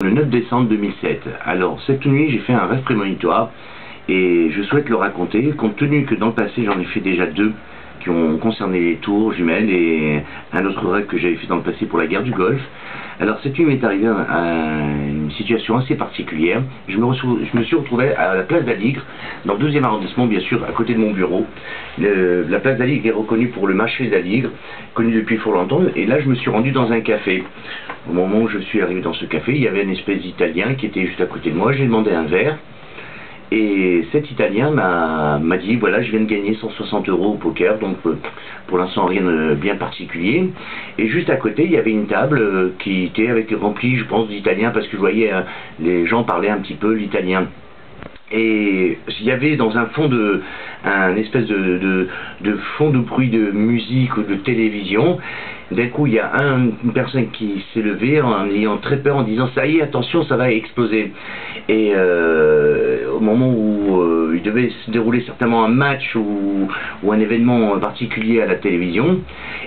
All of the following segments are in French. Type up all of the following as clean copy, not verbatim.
Le 9 décembre 2007. Alors, cette nuit, j'ai fait un rêve prémonitoire et je souhaite le raconter, compte tenu que dans le passé, j'en ai fait déjà deux qui ont concerné les tours jumelles et un autre rêve que j'avais fait dans le passé pour la guerre du Golfe. Alors, cette nuit m'est arrivée une situation assez particulière. Je me suis retrouvé à la place d'Aligre, dans le 12e arrondissement, bien sûr, à côté de mon bureau. La place d'Aligre est reconnue pour le marché d'Aligre, connu depuis fort longtemps, et là, je me suis rendu dans un café. Au moment où je suis arrivé dans ce café, il y avait une espèce d'Italien qui était juste à côté de moi. J'ai demandé un verre. Et cet Italien m'a dit, voilà, je viens de gagner 160 € au poker, donc pour l'instant rien de bien particulier. Et juste à côté, il y avait une table qui était remplie, je pense, d'Italiens, parce que je voyais les gens parlaient un petit peu l'italien. Et il y avait dans un fond un espèce de fond de bruit de musique ou de télévision. D'un coup, il y a une personne qui s'est levée en ayant très peur, en disant ça y est, attention, ça va exploser. Et au moment où il devait se dérouler certainement un match ou un événement particulier à la télévision,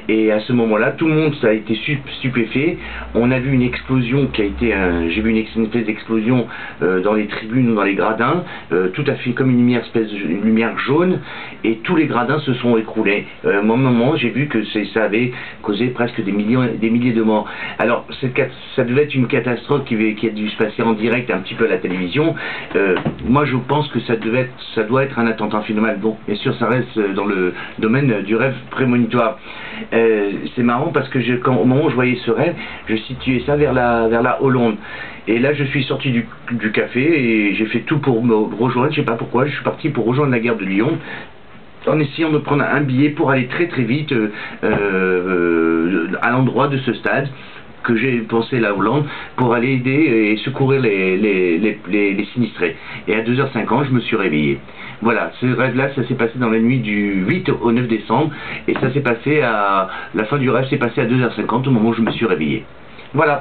et à ce moment-là, tout le monde ça a été stupéfait. On a vu une explosion qui a été, j'ai vu une espèce d'explosion dans les tribunes ou dans les gradins, tout à fait comme une lumière jaune, et tous les gradins se sont écroulés. À un moment, j'ai vu que ça avait causé presque des milliers de morts. Alors, ça devait être une catastrophe qui a dû se passer en direct un petit peu à la télévision. Moi, je pense que ça doit être un attentat phénoménal. Bon, bien sûr, ça reste dans le domaine du rêve prémonitoire. C'est marrant parce que au moment où je voyais ce rêve, je situais ça vers la Hollande. Et là, je suis sorti du café et j'ai fait tout pour me rejoindre. Je sais pas pourquoi, je suis parti pour rejoindre la gare de Lyon, en essayant de prendre un billet pour aller très vite à l'endroit de ce stade que j'ai pensé la Hollande, pour aller aider et secourir les sinistrés. Et à 2h50, je me suis réveillé. Voilà, ce rêve-là, ça s'est passé dans la nuit du 8 au 9 décembre, et ça s'est passé la fin du rêve s'est passé à 2h50 au moment où je me suis réveillé. Voilà.